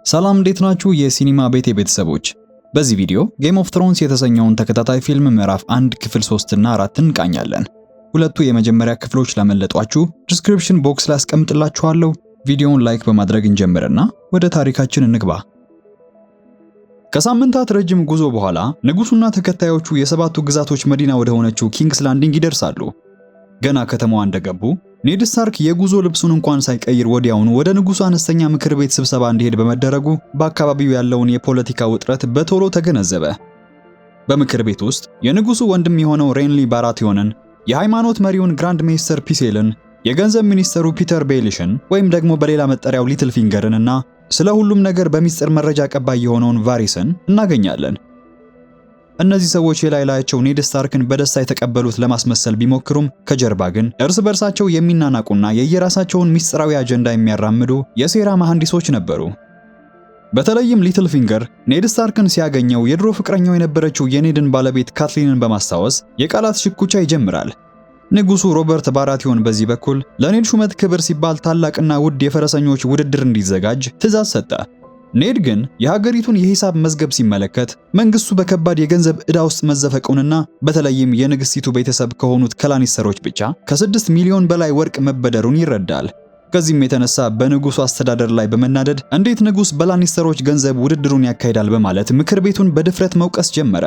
ሰላም እንዴት ናችሁ የሲኒማ ቤት ቤተሰቦች? በዚህ ቪዲዮ ጌም ኦፍ ትሮንስ የተሰኘውን ተከታታይ ፊልም ምዕራፍ 1 ክፍል 3 እና 4 እንቃኛለን። ሁለቱ የመጀመሪያ ክፍሎች ለመለጧችሁ ዲስክሪፕሽን ቦክስ ላይ አስቀምጥላችኋለሁ። ቪዲዮውን ላይክ በማድረግ እንጀምርና ወደ ታሪካችን እንግባ። ከሳምንታት ረጅም ጉዞ በኋላ ንጉሱና ተከታዮቹ የሰባቱ ግዛቶች መዲና ወደ ሆነችው ኪንግስ ላንዲንግ ይደርሳሉ። ገና ከተማዋ እንደገቡ ኔድ ስታርክ የጉዞ ልብሱን እንኳን ሳይቀይር ወዲያውኑ ወደ ንጉሱ አነስተኛ ምክር ቤት ስብሰባ እንዲሄድ በመደረጉ በአካባቢው ያለውን የፖለቲካ ውጥረት በቶሎ ተገነዘበ። በምክር ቤት ውስጥ የንጉሱ ወንድም የሆነው ሬንሊ ባራቲዮንን፣ የሃይማኖት መሪውን ግራንድ ሜስተር ፒሴልን፣ የገንዘብ ሚኒስተሩ ፒተር ቤሊሽን ወይም ደግሞ በሌላ መጠሪያው ሊትል ፊንገርን እና ስለ ሁሉም ነገር በሚስጥር መረጃ አቀባይ የሆነውን ቫሪስን እናገኛለን። እነዚህ ሰዎች የላይላቸው ኔድ ስታርክን በደስታ የተቀበሉት ለማስመሰል ቢሞክሩም ከጀርባ ግን እርስ በርሳቸው የሚናናቁና የየራሳቸውን ሚስጥራዊ አጀንዳ የሚያራምዱ የሴራ መሐንዲሶች ነበሩ። በተለይም ሊትል ፊንገር ኔድ ስታርክን ሲያገኘው የድሮ ፍቅረኛው የነበረችው የኔድን ባለቤት ካትሊንን በማስታወስ የቃላት ሽኩቻ ይጀምራል። ንጉሱ ሮበርት ባራቲዮን በዚህ በኩል ለኔድ ሹመት ክብር ሲባል ታላቅና ውድ የፈረሰኞች ውድድር እንዲዘጋጅ ትዕዛዝ ሰጠ። ኔድ ግን የሀገሪቱን የሂሳብ መዝገብ ሲመለከት መንግስቱ በከባድ የገንዘብ ዕዳ ውስጥ መዘፈቁንና በተለይም የንግስቲቱ ቤተሰብ ከሆኑት ከላኒስተሮች ብቻ ከ6 ሚሊዮን በላይ ወርቅ መበደሩን ይረዳል። ከዚህም የተነሳ በንጉሱ አስተዳደር ላይ በመናደድ እንዴት ንጉስ በላኒስተሮች ገንዘብ ውድድሩን ያካሂዳል በማለት ምክር ቤቱን በድፍረት መውቀስ ጀመረ።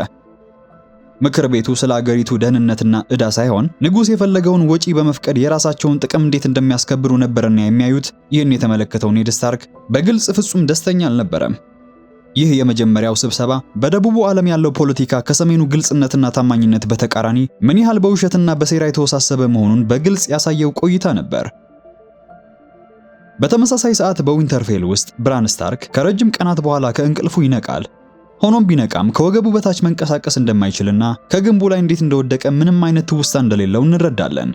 ምክር ቤቱ ስለ ሀገሪቱ ደህንነትና ዕዳ ሳይሆን ንጉስ የፈለገውን ወጪ በመፍቀድ የራሳቸውን ጥቅም እንዴት እንደሚያስከብሩ ነበርና የሚያዩት። ይህን የተመለከተው ኔድ ስታርክ በግልጽ ፍጹም ደስተኛ አልነበረም። ይህ የመጀመሪያው ስብሰባ በደቡቡ ዓለም ያለው ፖለቲካ ከሰሜኑ ግልጽነትና ታማኝነት በተቃራኒ ምን ያህል በውሸትና በሴራ የተወሳሰበ መሆኑን በግልጽ ያሳየው ቆይታ ነበር። በተመሳሳይ ሰዓት በዊንተርፌል ውስጥ ብራን ስታርክ ከረጅም ቀናት በኋላ ከእንቅልፉ ይነቃል። ሆኖም ቢነቃም ከወገቡ በታች መንቀሳቀስ እንደማይችልና ከግንቡ ላይ እንዴት እንደወደቀ ምንም አይነት ትውስታ እንደሌለው እንረዳለን።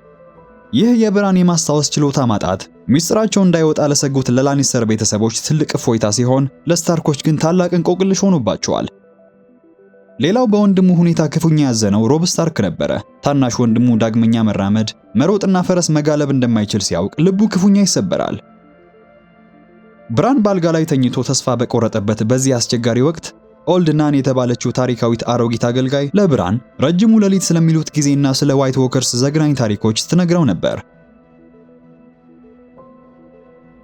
ይህ የብራን የማስታወስ ችሎታ ማጣት ሚስጥራቸው እንዳይወጣ ለሰጉት ለላኒስተር ቤተሰቦች ትልቅ እፎይታ ሲሆን፣ ለስታርኮች ግን ታላቅ እንቆቅልሽ ሆኖባቸዋል። ሌላው በወንድሙ ሁኔታ ክፉኛ ያዘነው ሮብ ስታርክ ነበረ። ታናሽ ወንድሙ ዳግመኛ መራመድ፣ መሮጥና ፈረስ መጋለብ እንደማይችል ሲያውቅ ልቡ ክፉኛ ይሰበራል። ብራን ባልጋ ላይ ተኝቶ ተስፋ በቆረጠበት በዚህ አስቸጋሪ ወቅት ኦልድ ናን የተባለችው ታሪካዊት አሮጊት አገልጋይ ለብራን ረጅሙ ሌሊት ስለሚሉት ጊዜና ስለ ዋይት ዎከርስ ዘግናኝ ታሪኮች ስትነግረው ነበር።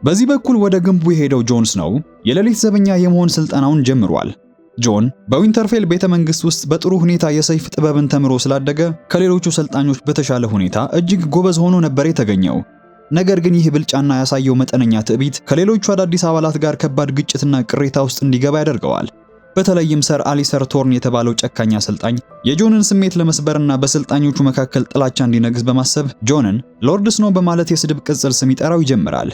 በዚህ በኩል ወደ ግንቡ የሄደው ጆን ስኖው የሌሊት ዘበኛ የመሆን ስልጠናውን ጀምሯል። ጆን በዊንተርፌል ቤተ መንግስት ውስጥ በጥሩ ሁኔታ የሰይፍ ጥበብን ተምሮ ስላደገ ከሌሎቹ ሰልጣኞች በተሻለ ሁኔታ እጅግ ጎበዝ ሆኖ ነበር የተገኘው። ነገር ግን ይህ ብልጫና ያሳየው መጠነኛ ትዕቢት ከሌሎቹ አዳዲስ አባላት ጋር ከባድ ግጭትና ቅሬታ ውስጥ እንዲገባ ያደርገዋል። በተለይም ሰር አሊሰር ቶርን የተባለው ጨካኝ አሰልጣኝ የጆንን ስሜት ለመስበርና በሰልጣኞቹ መካከል ጥላቻ እንዲነግስ በማሰብ ጆንን ሎርድ ስኖው በማለት የስድብ ቅጽል ስም ይጠራው ይጀምራል።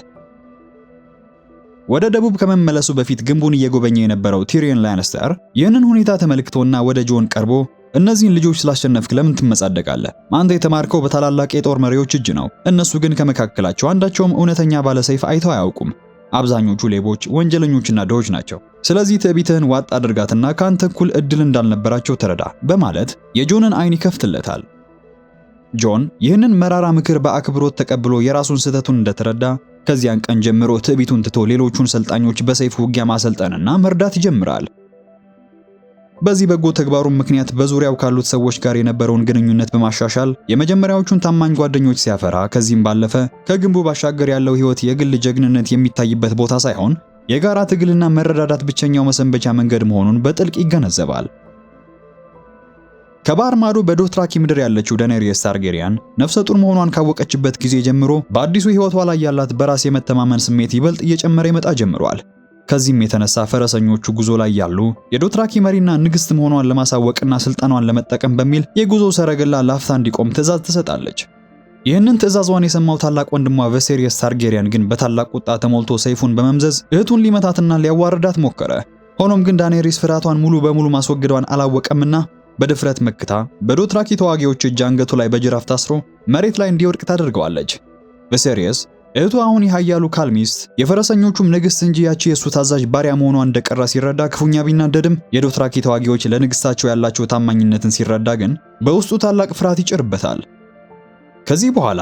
ወደ ደቡብ ከመመለሱ በፊት ግንቡን እየጎበኘ የነበረው ቲሪዮን ላኒስተር ይህንን ሁኔታ ተመልክቶና ወደ ጆን ቀርቦ እነዚህን ልጆች ስላሸነፍክ ለምን ትመጻደቃለህ? አንተ የተማርከው በታላላቅ የጦር መሪዎች እጅ ነው። እነሱ ግን ከመካከላቸው አንዳቸውም እውነተኛ ባለሰይፍ አይተው አያውቁም። አብዛኞቹ ሌቦች፣ ወንጀለኞችና ድሆች ናቸው። ስለዚህ ትዕቢትህን ዋጥ አድርጋትና ካንተ እኩል እድል እንዳልነበራቸው ተረዳ በማለት የጆንን አይን ይከፍትለታል። ጆን ይህንን መራራ ምክር በአክብሮት ተቀብሎ የራሱን ስህተቱን እንደተረዳ ከዚያን ቀን ጀምሮ ትዕቢቱን ትቶ ሌሎቹን ሰልጣኞች በሰይፍ ውጊያ ማሰልጠንና መርዳት ይጀምራል። በዚህ በጎ ተግባሩም ምክንያት በዙሪያው ካሉት ሰዎች ጋር የነበረውን ግንኙነት በማሻሻል የመጀመሪያዎቹን ታማኝ ጓደኞች ሲያፈራ፣ ከዚህም ባለፈ ከግንቡ ባሻገር ያለው ህይወት የግል ጀግንነት የሚታይበት ቦታ ሳይሆን የጋራ ትግልና መረዳዳት ብቸኛው መሰንበቻ መንገድ መሆኑን በጥልቅ ይገነዘባል። ከባህር ማዶ በዶትራኪ ምድር ያለችው ዳኔሪየስ ታርጌሪያን ነፍሰ ጡር መሆኗን ካወቀችበት ጊዜ ጀምሮ በአዲሱ ህይወቷ ላይ ያላት በራስ የመተማመን ስሜት ይበልጥ እየጨመረ ይመጣ ጀምሯል። ከዚህም የተነሳ ፈረሰኞቹ ጉዞ ላይ ያሉ የዶትራኪ መሪና ንግስት መሆኗን ለማሳወቅና ስልጣኗን ለመጠቀም በሚል የጉዞ ሰረገላ ላፍታ እንዲቆም ትዕዛዝ ትሰጣለች። ይህንን ትዕዛዟን የሰማው ታላቅ ወንድሟ ቪሴሪየስ ታርጌሪያን ግን በታላቅ ቁጣ ተሞልቶ ሰይፉን በመምዘዝ እህቱን ሊመታትና ሊያዋርዳት ሞከረ። ሆኖም ግን ዳኔሪስ ፍርሃቷን ሙሉ በሙሉ ማስወገዷን አላወቀምና በድፍረት መክታ በዶትራኪ ተዋጊዎች እጅ አንገቱ ላይ በጅራፍ ታስሮ መሬት ላይ እንዲወድቅ ታደርገዋለች። ቪሴሪየስ እህቱ አሁን የኃያሉ ካልሚስት የፈረሰኞቹም ንግስት እንጂ ያቺ የሱ ታዛዥ ባሪያ መሆኗ እንደቀረ ሲረዳ ክፉኛ ቢናደድም የዶትራኪ ተዋጊዎች ለንግስታቸው ያላቸው ታማኝነትን ሲረዳ ግን በውስጡ ታላቅ ፍርሃት ይጭርበታል። ከዚህ በኋላ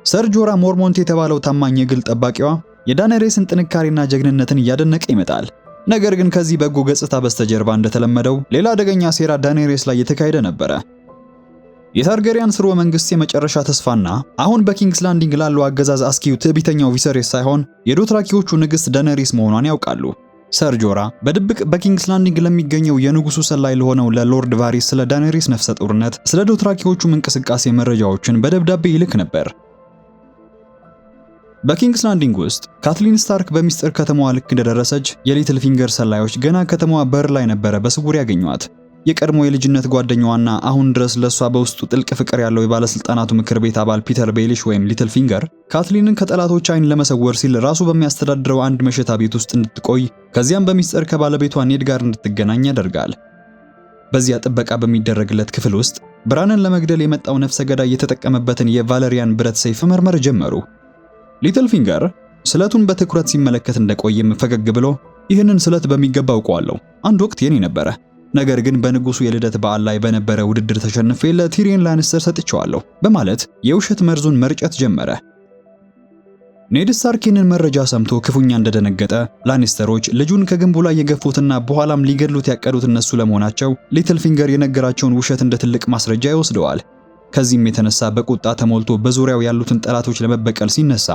ሰር ጆራ ሞርሞንት የተባለው ታማኝ የግል ጠባቂዋ የዳኔሬስን ጥንካሬና ጀግንነትን እያደነቀ ይመጣል። ነገር ግን ከዚህ በጎ ገጽታ በስተጀርባ እንደተለመደው ሌላ አደገኛ ሴራ ዳኔሬስ ላይ የተካሄደ ነበረ። የታርገሪያን ስርወ መንግስት የመጨረሻ ተስፋና አሁን በኪንግስ ላንዲንግ ላለው አገዛዝ አስኪው ትዕቢተኛው ቪሰርys ሳይሆን የዶትራኪዎቹ ንግስት ዳኔሪስ መሆኗን ያውቃሉ። ሰር ጆራ በድብቅ በኪንግስ ላንዲንግ ለሚገኘው የንጉሱ ሰላይ ለሆነው ለሎርድ ቫሪስ ስለ ዳኔሪስ ነፍሰ ጡርነት፣ ስለ ዶትራኪዎቹም እንቅስቃሴ መረጃዎችን በደብዳቤ ይልክ ነበር። በኪንግስ ላንዲንግ ውስጥ ካትሊን ስታርክ በሚስጥር ከተማዋ ልክ እንደደረሰች የሊትል ፊንገር ሰላዮች ገና ከተማዋ በር ላይ ነበረ በስውር ያገኟት። የቀድሞ የልጅነት ጓደኛዋና አሁን ድረስ ለሷ በውስጡ ጥልቅ ፍቅር ያለው የባለስልጣናቱ ምክር ቤት አባል ፒተር ቤሊሽ ወይም ሊትል ፊንገር ካትሊንን ከጠላቶች አይን ለመሰወር ሲል ራሱ በሚያስተዳድረው አንድ መሸታ ቤት ውስጥ እንድትቆይ ከዚያም በሚስጥር ከባለቤቷ ኔድ ጋር እንድትገናኝ ያደርጋል። በዚያ ጥበቃ በሚደረግለት ክፍል ውስጥ ብራንን ለመግደል የመጣው ነፍሰ ገዳይ የተጠቀመበትን የቫለሪያን ብረት ሰይፍ መመርመር ጀመሩ። ሊትል ፊንገር ስለቱን በትኩረት ሲመለከት እንደቆየም ፈገግ ብሎ ይህንን ስለት በሚገባ አውቀዋለሁ፣ አንድ ወቅት የኔ ነበረ። ነገር ግን በንጉሱ የልደት በዓል ላይ በነበረ ውድድር ተሸንፌ ለቲሪየን ላኒስተር ሰጥቼዋለሁ በማለት የውሸት መርዙን መርጨት ጀመረ። ኔድ ስታርክ ይህንን መረጃ ሰምቶ ክፉኛ እንደደነገጠ ላኒስተሮች ልጁን ከግንቡ ላይ የገፉትና በኋላም ሊገድሉት ያቀዱት እነሱ ለመሆናቸው ሊትል ፊንገር የነገራቸውን ውሸት እንደ ትልቅ ማስረጃ ይወስደዋል። ከዚህም የተነሳ በቁጣ ተሞልቶ በዙሪያው ያሉትን ጠላቶች ለመበቀል ሲነሳ፣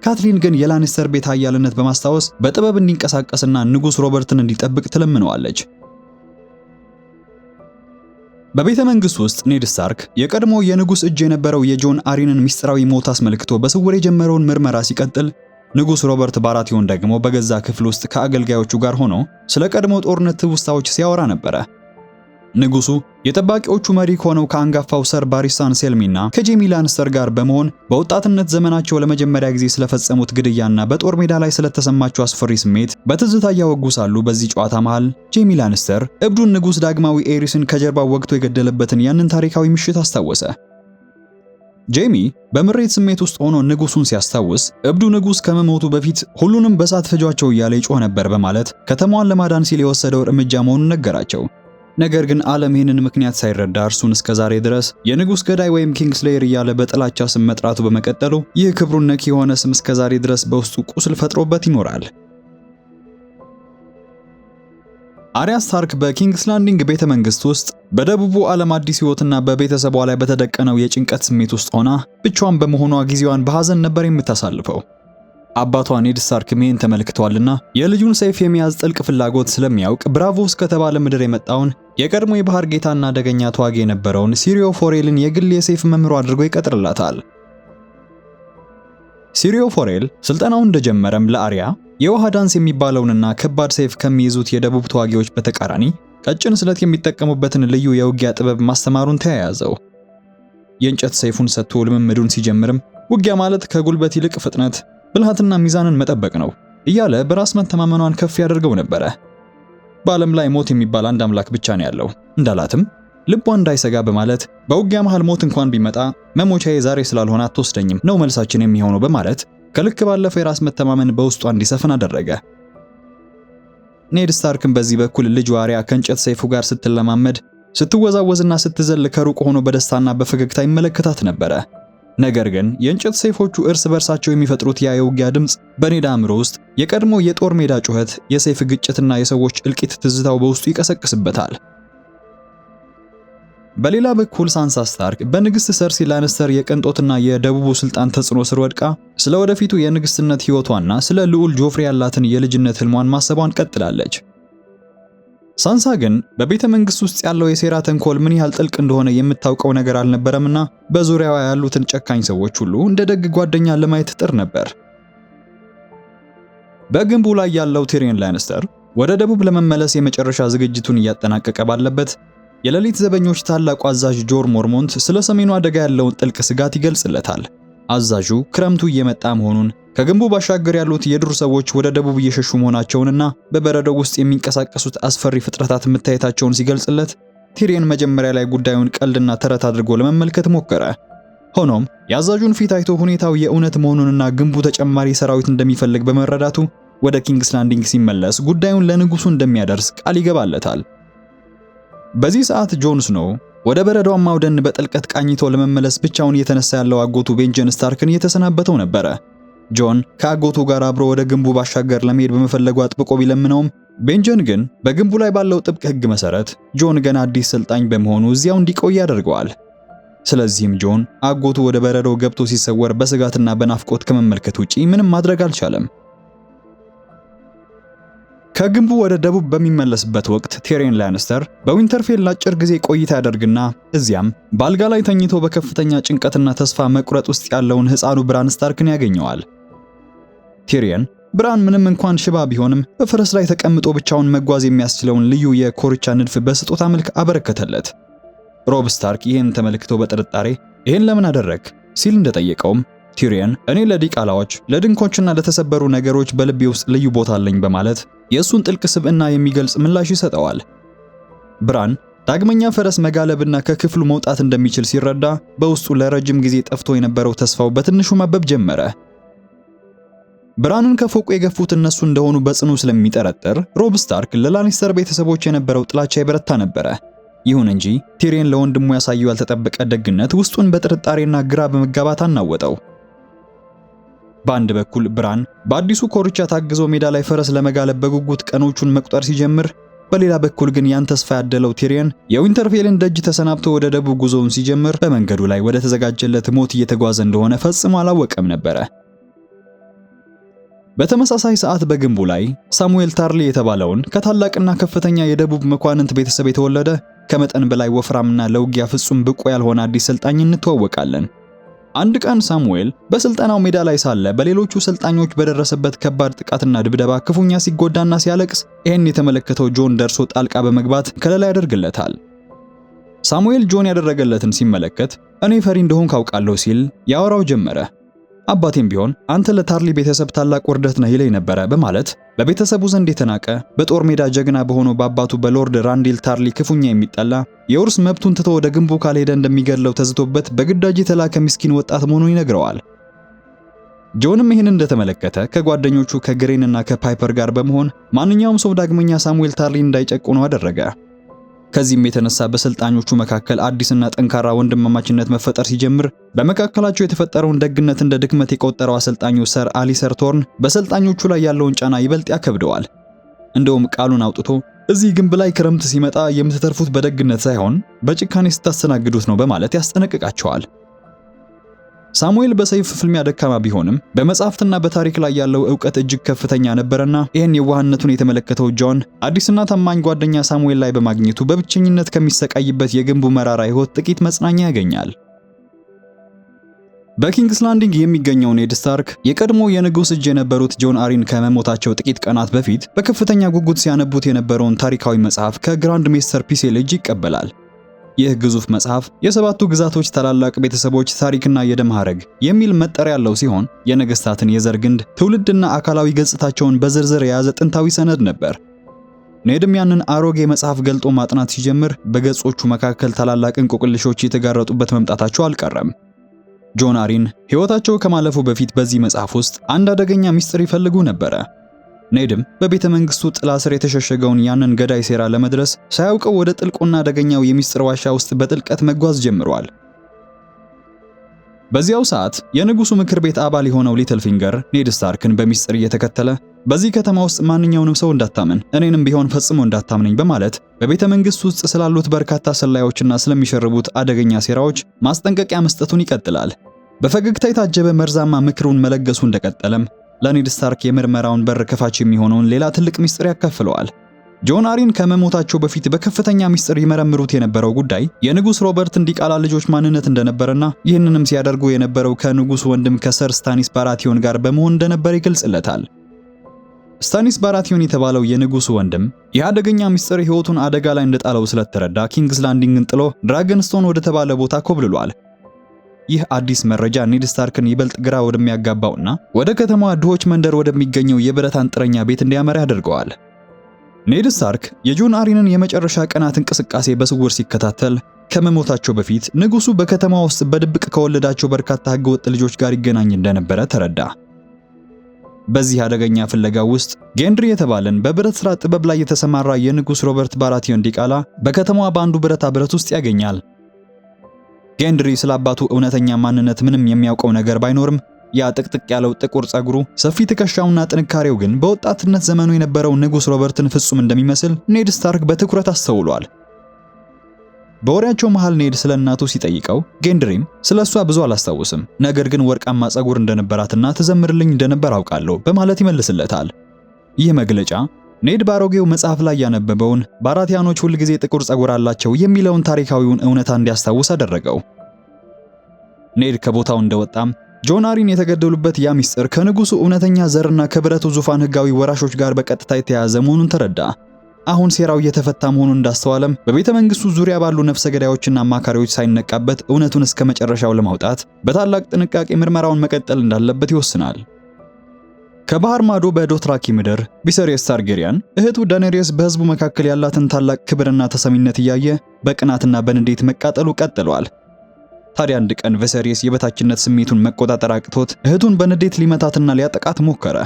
ካትሊን ግን የላኒስተር ቤት ኃያልነት በማስታወስ በጥበብ እንዲንቀሳቀስና ንጉስ ሮበርትን እንዲጠብቅ ትለምነዋለች። በቤተ መንግስት ውስጥ ኔድ ስታርክ የቀድሞ የንጉስ እጅ የነበረው የጆን አሪንን ሚስጥራዊ ሞት አስመልክቶ በስውር የጀመረውን ምርመራ ሲቀጥል፣ ንጉስ ሮበርት ባራቲዮን ደግሞ በገዛ ክፍል ውስጥ ከአገልጋዮቹ ጋር ሆኖ ስለ ቀድሞ ጦርነት ትውስታዎች ሲያወራ ነበረ። ንጉሱ የጠባቂዎቹ መሪ ከሆነው ከአንጋፋው ሰር ባሪሳን ሴልሚና ከጄሚ ላንስተር ጋር በመሆን በወጣትነት ዘመናቸው ለመጀመሪያ ጊዜ ስለፈጸሙት ግድያና በጦር ሜዳ ላይ ስለተሰማቸው አስፈሪ ስሜት በትዝታ እያወጉ ሳሉ በዚህ ጨዋታ መሃል ጄሚ ላንስተር እብዱን ንጉስ ዳግማዊ ኤሪስን ከጀርባው ወግቶ የገደለበትን ያንን ታሪካዊ ምሽት አስታወሰ። ጄሚ በምሬት ስሜት ውስጥ ሆኖ ንጉሱን ሲያስታውስ እብዱ ንጉስ ከመሞቱ በፊት ሁሉንም በሳት ፈጇቸው እያለ ይጮህ ነበር በማለት ከተማዋን ለማዳን ሲል የወሰደው እርምጃ መሆኑን ነገራቸው። ነገር ግን ዓለም ይህንን ምክንያት ሳይረዳ እርሱን እስከዛሬ ድረስ የንጉስ ገዳይ ወይም ኪንግስሌየር እያለ በጥላቻ ስም መጥራቱ በመቀጠሉ ይህ ክብሩን ነክ የሆነ ስም እስከዛሬ ድረስ በውስጡ ቁስል ፈጥሮበት ይኖራል። አርያ ስታርክ በኪንግስ ላንዲንግ ቤተ መንግስት ውስጥ በደቡቡ ዓለም አዲስ ህይወትና በቤተሰቧ ላይ በተደቀነው የጭንቀት ስሜት ውስጥ ሆና ብቻዋን በመሆኗ ጊዜዋን በሐዘን ነበር የምታሳልፈው። አባቷ ኔድ ስታርክ ይህን ተመልክቷልና የልጁን ሰይፍ የመያዝ ጥልቅ ፍላጎት ስለሚያውቅ ብራቮስ ከተባለ ምድር የመጣውን የቀድሞ የባህር ጌታና አደገኛ ተዋጊ የነበረውን ሲሪዮ ፎሬልን የግል የሰይፍ መምህሩ አድርጎ ይቀጥርላታል። ሲሪዮ ፎሬል ስልጠናውን እንደጀመረም ለአርያ የውሃ ዳንስ የሚባለውንና ከባድ ሰይፍ ከሚይዙት የደቡብ ተዋጊዎች በተቃራኒ ቀጭን ስለት የሚጠቀሙበትን ልዩ የውጊያ ጥበብ ማስተማሩን ተያያዘው። የእንጨት ሰይፉን ሰጥቶ ልምምዱን ሲጀምርም ውጊያ ማለት ከጉልበት ይልቅ ፍጥነት፣ ብልሃትና ሚዛንን መጠበቅ ነው እያለ በራስ መተማመኗን ከፍ ያደርገው ነበረ። በዓለም ላይ ሞት የሚባል አንድ አምላክ ብቻ ነው ያለው እንዳላትም ልቧ እንዳይሰጋ በማለት በውጊያ መሃል ሞት እንኳን ቢመጣ መሞቻዬ ዛሬ ስላልሆነ አትወስደኝም ነው መልሳችን የሚሆነው በማለት ከልክ ባለፈ የራስ መተማመን በውስጧ እንዲሰፍን አደረገ። ኔድ ስታርክም በዚህ በኩል ልጁ አርያ ከእንጨት ሰይፉ ጋር ስትለማመድ ስትወዛወዝና ስትዘል ከሩቅ ሆኖ በደስታና በፈገግታ ይመለከታት ነበረ። ነገር ግን የእንጨት ሰይፎቹ እርስ በርሳቸው የሚፈጥሩት ያ የውጊያ ድምጽ በኔድ አእምሮ ውስጥ የቀድሞ የጦር ሜዳ ጩኸት፣ የሰይፍ ግጭትና የሰዎች እልቂት ትዝታው በውስጡ ይቀሰቅስበታል። በሌላ በኩል ሳንሳ ስታርክ በንግስት ሰርሲ ላንስተር የቅንጦትና የደቡቡ ስልጣን ተጽዕኖ ስር ወድቃ ስለ ወደፊቱ የንግስትነት ህይወቷና ስለ ልዑል ጆፍሪ ያላትን የልጅነት ህልሟን ማሰቧን ቀጥላለች። ሳንሳ ግን በቤተ መንግስት ውስጥ ያለው የሴራ ተንኮል ምን ያህል ጥልቅ እንደሆነ የምታውቀው ነገር አልነበረምና በዙሪያዋ ያሉትን ጨካኝ ሰዎች ሁሉ እንደ ደግ ጓደኛ ለማየት ጥር ነበር። በግንቡ ላይ ያለው ቲሪየን ላኒስተር ወደ ደቡብ ለመመለስ የመጨረሻ ዝግጅቱን እያጠናቀቀ ባለበት የሌሊት ዘበኞች ታላቁ አዛዥ ጆር ሞርሞንት ስለ ሰሜኑ አደጋ ያለውን ጥልቅ ስጋት ይገልጽለታል። አዛዡ ክረምቱ እየመጣ መሆኑን፣ ከግንቡ ባሻገር ያሉት የዱር ሰዎች ወደ ደቡብ እየሸሹ መሆናቸውንና በበረዶው ውስጥ የሚንቀሳቀሱት አስፈሪ ፍጥረታት መታየታቸውን ሲገልጽለት ቲሪየን መጀመሪያ ላይ ጉዳዩን ቀልድና ተረት አድርጎ ለመመልከት ሞከረ። ሆኖም የአዛዡን ፊት አይቶ ሁኔታው የእውነት መሆኑንና ግንቡ ተጨማሪ ሰራዊት እንደሚፈልግ በመረዳቱ ወደ ኪንግስ ላንዲንግ ሲመለስ ጉዳዩን ለንጉሱ እንደሚያደርስ ቃል ይገባለታል። በዚህ ሰዓት ጆን ስኖው ወደ በረዷማው ደን በጥልቀት ቃኝቶ ለመመለስ ብቻውን እየተነሳ ያለው አጎቱ ቤንጀን ስታርክን እየተሰናበተው ነበረ። ጆን ከአጎቱ ጋር አብሮ ወደ ግንቡ ባሻገር ለመሄድ በመፈለጉ አጥብቆ ቢለምነውም ቤንጀን ግን በግንቡ ላይ ባለው ጥብቅ ሕግ መሰረት ጆን ገና አዲስ ሰልጣኝ በመሆኑ እዚያው እንዲቆይ ያደርገዋል። ስለዚህም ጆን አጎቱ ወደ በረዶው ገብቶ ሲሰወር በስጋትና በናፍቆት ከመመልከት ውጪ ምንም ማድረግ አልቻለም። ከግንቡ ወደ ደቡብ በሚመለስበት ወቅት ቲሪየን ላኒስተር በዊንተርፌል ለአጭር ጊዜ ቆይታ ያደርግና እዚያም በአልጋ ላይ ተኝቶ በከፍተኛ ጭንቀትና ተስፋ መቁረጥ ውስጥ ያለውን ሕፃኑ ብራን ስታርክን ያገኘዋል። ቲሪየን ብራን ምንም እንኳን ሽባ ቢሆንም በፈረስ ላይ ተቀምጦ ብቻውን መጓዝ የሚያስችለውን ልዩ የኮርቻ ንድፍ በስጦታ መልክ አበረከተለት። ሮብ ስታርክ ይህን ተመልክቶ በጥርጣሬ ይህን ለምን አደረግ ሲል እንደጠየቀውም ቲሪየን እኔ ለዲቃላዎች ለድንኮችና ለተሰበሩ ነገሮች በልቤ ውስጥ ልዩ ቦታ አለኝ በማለት የእሱን ጥልቅ ስብዕና የሚገልጽ ምላሽ ይሰጠዋል። ብራን ዳግመኛ ፈረስ መጋለብና ከክፍሉ መውጣት እንደሚችል ሲረዳ በውስጡ ለረጅም ጊዜ ጠፍቶ የነበረው ተስፋው በትንሹ ማበብ ጀመረ። ብራንን ከፎቁ የገፉት እነሱ እንደሆኑ በጽኑ ስለሚጠረጥር ሮብ ስታርክ ለላኒስተር ቤተሰቦች የነበረው ጥላቻ ይበረታ ነበረ። ይሁን እንጂ ቲሪየን ለወንድሙ ያሳየው ያልተጠበቀ ደግነት ውስጡን በጥርጣሬና ግራ በመጋባት አናወጠው። በአንድ በኩል ብራን በአዲሱ ኮርቻ ታግዞ ሜዳ ላይ ፈረስ ለመጋለብ በጉጉት ቀኖቹን መቁጠር ሲጀምር፣ በሌላ በኩል ግን ያን ተስፋ ያደለው ቲሪየን የዊንተርፌልን ደጅ ተሰናብቶ ወደ ደቡብ ጉዞውን ሲጀምር በመንገዱ ላይ ወደ ተዘጋጀለት ሞት እየተጓዘ እንደሆነ ፈጽሞ አላወቀም ነበረ። በተመሳሳይ ሰዓት በግንቡ ላይ ሳሙኤል ታርሊ የተባለውን ከታላቅና ከፍተኛ የደቡብ መኳንንት ቤተሰብ የተወለደ ከመጠን በላይ ወፍራምና ለውጊያ ፍጹም ብቁ ያልሆነ አዲስ ሰልጣኝ እንተዋወቃለን። አንድ ቀን ሳሙኤል በስልጠናው ሜዳ ላይ ሳለ በሌሎቹ ሰልጣኞች በደረሰበት ከባድ ጥቃትና ድብደባ ክፉኛ ሲጎዳና ሲያለቅስ ይህን የተመለከተው ጆን ደርሶ ጣልቃ በመግባት ከለላ ያደርግለታል። ሳሙኤል ጆን ያደረገለትን ሲመለከት እኔ ፈሪ እንደሆንኩ አውቃለሁ ሲል ያወራው ጀመረ። አባቴም ቢሆን አንተ ለታርሊ ቤተሰብ ታላቅ ውርደት ነህ ይለኝ ነበረ በማለት በቤተሰቡ ዘንድ የተናቀ በጦር ሜዳ ጀግና በሆነው በአባቱ በሎርድ ራንዲል ታርሊ ክፉኛ የሚጠላ የውርስ መብቱን ትቶ ወደ ግንቡ ካልሄደ እንደሚገድለው ተዝቶበት በግዳጅ የተላከ ምስኪን ወጣት መሆኑን ይነግረዋል። ጆንም ይህን እንደተመለከተ ከጓደኞቹ ከግሬንና ከፓይፐር ጋር በመሆን ማንኛውም ሰው ዳግመኛ ሳሙኤል ታርሊን እንዳይጨቁኑ አደረገ። ከዚህም የተነሳ በሰልጣኞቹ መካከል አዲስና ጠንካራ ወንድማማችነት መፈጠር ሲጀምር በመካከላቸው የተፈጠረውን ደግነት እንደ ድክመት የቆጠረው አሰልጣኙ ሰር አሊሰር ቶርን በሰልጣኞቹ ላይ ያለውን ጫና ይበልጥ ያከብደዋል። እንደውም ቃሉን አውጥቶ እዚህ ግንብ ላይ ክረምት ሲመጣ የምትተርፉት በደግነት ሳይሆን በጭካኔ ስታስተናግዱት ነው በማለት ያስጠነቅቃቸዋል። ሳሙኤል በሰይፍ ፍልሚያ ደካማ ቢሆንም በመጻሕፍትና በታሪክ ላይ ያለው ዕውቀት እጅግ ከፍተኛ ነበርና ይህን የዋህነቱን የተመለከተው ጆን አዲስና ታማኝ ጓደኛ ሳሙኤል ላይ በማግኘቱ በብቸኝነት ከሚሰቃይበት የግንቡ መራራ ሕይወት ጥቂት መጽናኛ ያገኛል። በኪንግስ ላንዲንግ የሚገኘው ኔድ ስታርክ የቀድሞ የንጉሥ እጅ የነበሩት ጆን አሪን ከመሞታቸው ጥቂት ቀናት በፊት በከፍተኛ ጉጉት ሲያነቡት የነበረውን ታሪካዊ መጽሐፍ ከግራንድ ሜስተር ፒሴል እጅ ይቀበላል። ይህ ግዙፍ መጽሐፍ የሰባቱ ግዛቶች ታላላቅ ቤተሰቦች ታሪክና የደም ሐረግ የሚል መጠሪያ ያለው ሲሆን የነገስታትን የዘር ግንድ ትውልድና አካላዊ ገጽታቸውን በዝርዝር የያዘ ጥንታዊ ሰነድ ነበር። ኔድም ያንን አሮጌ መጽሐፍ ገልጦ ማጥናት ሲጀምር በገጾቹ መካከል ታላላቅ እንቆቅልሾች የተጋረጡበት መምጣታቸው አልቀረም። ጆን አሪን ሕይወታቸው ከማለፉ በፊት በዚህ መጽሐፍ ውስጥ አንድ አደገኛ ሚስጥር ይፈልጉ ነበረ። ኔድም በቤተ መንግስቱ ጥላ ስር የተሸሸገውን ያንን ገዳይ ሴራ ለመድረስ ሳያውቀው ወደ ጥልቁና አደገኛው የሚስጥር ዋሻ ውስጥ በጥልቀት መጓዝ ጀምሯል። በዚያው ሰዓት የንጉሱ ምክር ቤት አባል የሆነው ሊትል ፊንገር ኔድ ስታርክን በሚስጥር እየተከተለ በዚህ ከተማ ውስጥ ማንኛውንም ሰው እንዳታምን፣ እኔንም ቢሆን ፈጽሞ እንዳታምነኝ በማለት በቤተ መንግስቱ ውስጥ ስላሉት በርካታ ሰላዮችና ስለሚሸርቡት አደገኛ ሴራዎች ማስጠንቀቂያ መስጠቱን ይቀጥላል። በፈገግታ የታጀበ መርዛማ ምክሩን መለገሱ እንደቀጠለም ለኔድ ስታርክ የምርመራውን በር ከፋች የሚሆነውን ሌላ ትልቅ ሚስጥር ያካፍለዋል። ጆን አሪን ከመሞታቸው በፊት በከፍተኛ ሚስጥር ይመረምሩት የነበረው ጉዳይ የንጉስ ሮበርትን ዲቃላ ልጆች ማንነት እንደነበረና ይህንንም ሲያደርጉ የነበረው ከንጉስ ወንድም ከሰር ስታኒስ ባራቲዮን ጋር በመሆን እንደነበር ይገልጽለታል። ስታኒስ ባራቲዮን የተባለው የንጉሱ ወንድም ይህ አደገኛ ሚስጥር ሕይወቱን አደጋ ላይ እንደጣለው ስለተረዳ ኪንግስ ላንዲንግን ጥሎ ድራገንስቶን ወደ ተባለ ቦታ ኮብልሏል። ይህ አዲስ መረጃ ኔድ ስታርክን ይበልጥ ግራ ወደሚያጋባውና ወደ ከተማዋ ድሆች መንደር ወደሚገኘው የብረት አንጥረኛ ቤት እንዲያመራ ያደርገዋል። ኔድ ስታርክ የጆን አሪንን የመጨረሻ ቀናት እንቅስቃሴ በስውር ሲከታተል ከመሞታቸው በፊት ንጉሱ በከተማ ውስጥ በድብቅ ከወለዳቸው በርካታ ህገወጥ ልጆች ጋር ይገናኝ እንደነበረ ተረዳ። በዚህ አደገኛ ፍለጋ ውስጥ ጌንድሪ የተባለን በብረት ሥራ ጥበብ ላይ የተሰማራ የንጉስ ሮበርት ባራቲዮን ዲቃላ በከተማዋ በአንዱ ብረታ ብረት ውስጥ ያገኛል። ጌንድሪ ስለ አባቱ እውነተኛ ማንነት ምንም የሚያውቀው ነገር ባይኖርም ያ ጥቅጥቅ ያለው ጥቁር ጸጉሩ፣ ሰፊ ትከሻውና ጥንካሬው ግን በወጣትነት ዘመኑ የነበረው ንጉስ ሮበርትን ፍጹም እንደሚመስል ኔድ ስታርክ በትኩረት አስተውሏል። በወሬያቸው መሃል ኔድ ስለ እናቱ ሲጠይቀው ጌንድሪም ስለሷ ብዙ አላስታውስም፣ ነገር ግን ወርቃማ ጸጉር እንደነበራትና ትዘምርልኝ እንደነበር አውቃለሁ በማለት ይመልስለታል። ይህ መግለጫ ኔድ ባሮጌው መጽሐፍ ላይ ያነበበውን ባራቲያኖች ሁል ጊዜ ጥቁር ጸጉር አላቸው የሚለውን ታሪካዊውን እውነታ እንዲያስታውስ አደረገው። ኔድ ከቦታው እንደወጣም ጆን አሪን የተገደሉበት ያ ሚስጥር ከንጉሱ እውነተኛ ዘርና ከብረቱ ዙፋን ህጋዊ ወራሾች ጋር በቀጥታ የተያያዘ መሆኑን ተረዳ። አሁን ሴራው እየተፈታ መሆኑን እንዳስተዋለም በቤተ መንግስቱ ዙሪያ ባሉ ነፍሰ ገዳዮችና አማካሪዎች ሳይነቃበት እውነቱን እስከ መጨረሻው ለማውጣት በታላቅ ጥንቃቄ ምርመራውን መቀጠል እንዳለበት ይወስናል። ከባህር ማዶ በዶትራኪ ምድር ቪሴሪየስ ታርጌሪያን እህቱ ዳኔሪየስ በህዝቡ መካከል ያላትን ታላቅ ክብርና ተሰሚነት እያየ በቅናትና በንዴት መቃጠሉ ቀጥሏል። ታዲያ አንድ ቀን ቪሴሪየስ የበታችነት ስሜቱን መቆጣጠር አቅቶት እህቱን በንዴት ሊመታትና ሊያጠቃት ሞከረ።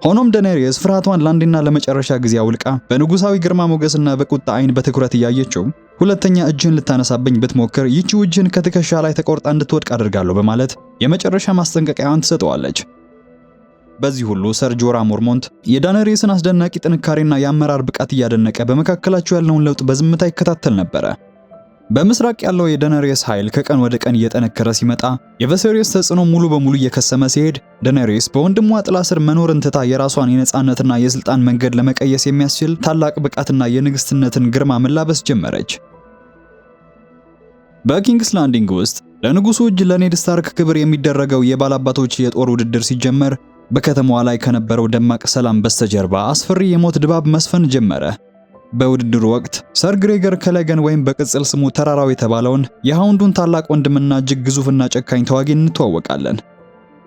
ሆኖም ዳኔሪየስ ፍርሃቷን ለአንዴና ለመጨረሻ ጊዜ አውልቃ በንጉሳዊ ግርማ ሞገስና በቁጣ አይን በትኩረት እያየችው ሁለተኛ እጅህን ልታነሳብኝ ብትሞክር ይቺው እጅህን ከትከሻ ላይ ተቆርጣ እንድትወድቅ አድርጋለሁ በማለት የመጨረሻ ማስጠንቀቂያዋን ትሰጠዋለች። በዚህ ሁሉ ሰር ጆራ ሞርሞንት የዳኔሪየስን አስደናቂ ጥንካሬና የአመራር ብቃት እያደነቀ በመካከላቸው ያለውን ለውጥ በዝምታ ይከታተል ነበረ። በምስራቅ ያለው የዳኔሪየስ ኃይል ከቀን ወደ ቀን እየጠነከረ ሲመጣ የቪሴሪየስ ተጽዕኖ ሙሉ በሙሉ እየከሰመ ሲሄድ ዳኔሪየስ በወንድሟ ጥላ ስር መኖርን ትታ የራሷን የነጻነትና የስልጣን መንገድ ለመቀየስ የሚያስችል ታላቅ ብቃትና የንግስትነትን ግርማ መላበስ ጀመረች። በኪንግስ ላንዲንግ ውስጥ ለንጉሱ እጅ ለኔድ ስታርክ ክብር የሚደረገው የባላባቶች የጦር ውድድር ሲጀመር በከተማዋ ላይ ከነበረው ደማቅ ሰላም በስተጀርባ አስፈሪ የሞት ድባብ መስፈን ጀመረ። በውድድሩ ወቅት ሰር ግሬገር ከለገን ወይም በቅጽል ስሙ ተራራው የተባለውን የሃውንዱን ታላቅ ወንድምና እጅግ ግዙፍና ጨካኝ ተዋጊ እንተዋወቃለን።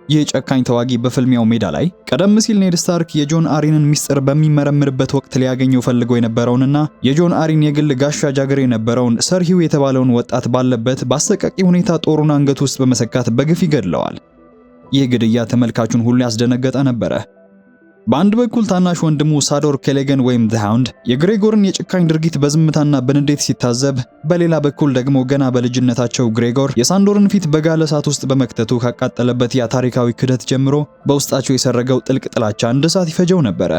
ይህ ጨካኝ ተዋጊ በፍልሚያው ሜዳ ላይ ቀደም ሲል ኔድ ስታርክ የጆን አሪንን ሚስጥር በሚመረምርበት ወቅት ሊያገኘው ፈልጎ የነበረውንና የጆን አሪን የግል ጋሻ ጃግሬ የነበረውን ሰር ሂው የተባለውን ወጣት ባለበት በአሰቃቂ ሁኔታ ጦሩን አንገቱ ውስጥ በመሰካት በግፍ ይገድለዋል። ይህ ግድያ ተመልካቹን ሁሉ ያስደነገጠ ነበረ። በአንድ በኩል ታናሽ ወንድሙ ሳዶር ኬሌገን ወይም ዘ ሃውንድ የግሬጎርን የጭካኝ ድርጊት በዝምታና በንዴት ሲታዘብ፣ በሌላ በኩል ደግሞ ገና በልጅነታቸው ግሬጎር የሳንዶርን ፊት በጋለ እሳት ውስጥ በመክተቱ ካቃጠለበት ያ ታሪካዊ ክደት ጀምሮ በውስጣቸው የሰረገው ጥልቅ ጥላቻ እንደ እሳት ይፈጀው ነበረ።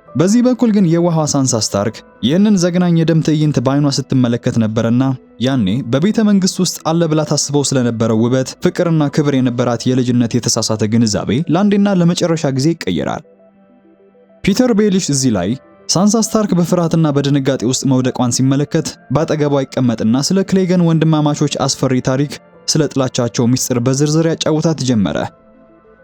በዚህ በኩል ግን የዋሃ ሳንሳ ስታርክ ይህንን ዘግናኝ የደም ትዕይንት በዓይኗ ስትመለከት ነበርና ያኔ በቤተ መንግስት ውስጥ አለ ብላ ታስበው ስለነበረው ውበት፣ ፍቅርና ክብር የነበራት የልጅነት የተሳሳተ ግንዛቤ ለአንዴና ለመጨረሻ ጊዜ ይቀየራል። ፒተር ቤሊሽ እዚህ ላይ ሳንሳ ስታርክ በፍርሃትና በድንጋጤ ውስጥ መውደቋን ሲመለከት በአጠገቧ ይቀመጥና ስለ ክሌገን ወንድማማቾች አስፈሪ ታሪክ፣ ስለ ጥላቻቸው ሚስጥር በዝርዝር ያጫውታት ጀመረ።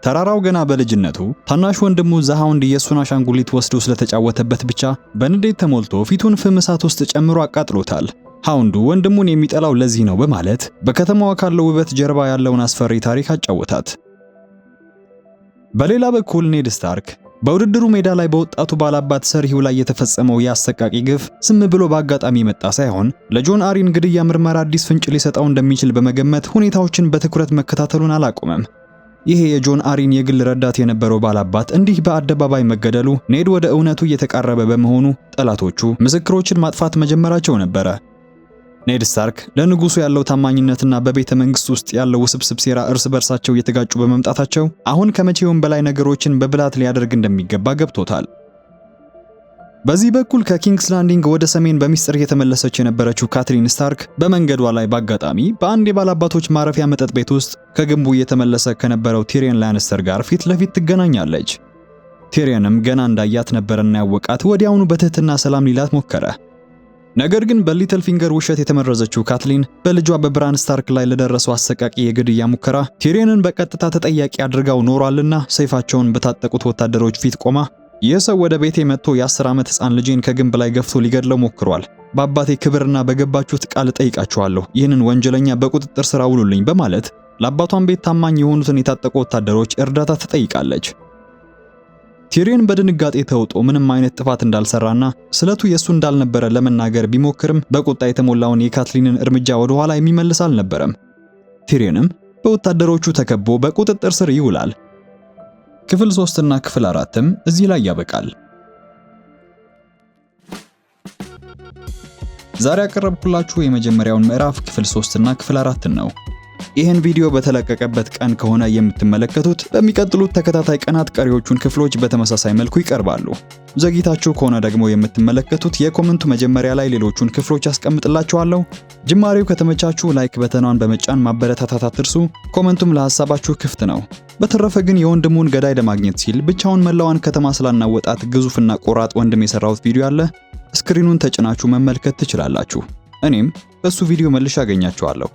ተራራው ገና በልጅነቱ ታናሽ ወንድሙ ዘ ሃውንድ የሱን አሻንጉሊት ወስዶ ስለተጫወተበት ብቻ በንዴት ተሞልቶ ፊቱን ፍም እሳት ውስጥ ጨምሮ አቃጥሎታል። ሃውንዱ ወንድሙን የሚጠላው ለዚህ ነው በማለት በከተማዋ ካለው ውበት ጀርባ ያለውን አስፈሪ ታሪክ አጫወታት። በሌላ በኩል ኔድ ስታርክ በውድድሩ ሜዳ ላይ በወጣቱ ባላባት ሰር ሂው ላይ የተፈጸመው የአሰቃቂ ግፍ ዝም ብሎ በአጋጣሚ የመጣ ሳይሆን ለጆን አሪን ግድያ ምርመራ አዲስ ፍንጭ ሊሰጠው እንደሚችል በመገመት ሁኔታዎችን በትኩረት መከታተሉን አላቆመም። ይሄ የጆን አሪን የግል ረዳት የነበረው ባላባት እንዲህ በአደባባይ መገደሉ ኔድ ወደ እውነቱ እየተቃረበ በመሆኑ ጠላቶቹ ምስክሮችን ማጥፋት መጀመራቸው ነበረ። ኔድ ስታርክ ለንጉሱ ያለው ታማኝነትና በቤተ መንግስት ውስጥ ያለው ውስብስብ ሴራ እርስ በርሳቸው እየተጋጩ በመምጣታቸው አሁን ከመቼውም በላይ ነገሮችን በብላት ሊያደርግ እንደሚገባ ገብቶታል። በዚህ በኩል ከኪንግስ ላንዲንግ ወደ ሰሜን በሚስጥር የተመለሰች የነበረችው ካትሪን ስታርክ በመንገዷ ላይ በአጋጣሚ በአንድ የባላባቶች ማረፊያ መጠጥ ቤት ውስጥ ከግንቡ እየተመለሰ ከነበረው ቲሪየን ላንስተር ጋር ፊት ለፊት ትገናኛለች። ቲሪየንም ገና እንዳያት ነበርና ያወቃት ወዲያውኑ በትህትና ሰላም ሊላት ሞከረ። ነገር ግን በሊትል ፊንገር ውሸት የተመረዘችው ካትሊን በልጇ በብራን ስታርክ ላይ ለደረሰው አሰቃቂ የግድያ ሙከራ ቲሪየንን በቀጥታ ተጠያቂ አድርጋው ኖሯልና ሰይፋቸውን በታጠቁት ወታደሮች ፊት ቆማ ይህ ሰው ወደ ቤቴ መጥቶ የ10 ዓመት ሕፃን ልጄን ከግንብ ላይ ገፍቶ ሊገድለው ሞክሯል። በአባቴ ክብርና በገባችሁት ቃል ጠይቃችኋለሁ፣ ይህንን ወንጀለኛ በቁጥጥር ስር አውሉልኝ በማለት ለአባቷን ቤት ታማኝ የሆኑትን የታጠቁ ወታደሮች እርዳታ ትጠይቃለች። ቲሪየን በድንጋጤ ተውጦ ምንም አይነት ጥፋት እንዳልሰራና ስለቱ የሱ እንዳልነበረ ለመናገር ቢሞክርም በቁጣ የተሞላውን የካትሊንን እርምጃ ወደ ኋላ የሚመልስ አልነበረም። ቲሪየንም በወታደሮቹ ተከቦ በቁጥጥር ስር ይውላል። ክፍል 3 እና ክፍል 4ም እዚህ ላይ ያበቃል። ዛሬ ያቀረብኩላችሁ የመጀመሪያውን ምዕራፍ ክፍል 3 እና ክፍል 4 ነው። ይህን ቪዲዮ በተለቀቀበት ቀን ከሆነ የምትመለከቱት በሚቀጥሉት ተከታታይ ቀናት ቀሪዎቹን ክፍሎች በተመሳሳይ መልኩ ይቀርባሉ። ዘግይታችሁ ከሆነ ደግሞ የምትመለከቱት የኮሜንቱ መጀመሪያ ላይ ሌሎቹን ክፍሎች አስቀምጥላችኋለሁ። ጅማሬው ከተመቻችሁ ላይክ በተኗን በመጫን ማበረታታት አትርሱ። ኮሜንቱም ለሐሳባችሁ ክፍት ነው። በተረፈ ግን የወንድሙን ገዳይ ለማግኘት ሲል ብቻውን መላዋን ከተማ ስላናወጣት ግዙፍና ቆራጥ ወንድም የሰራሁት ቪዲዮ አለ። ስክሪኑን ተጭናችሁ መመልከት ትችላላችሁ። እኔም በሱ ቪዲዮ መልሼ አገኛችኋለሁ።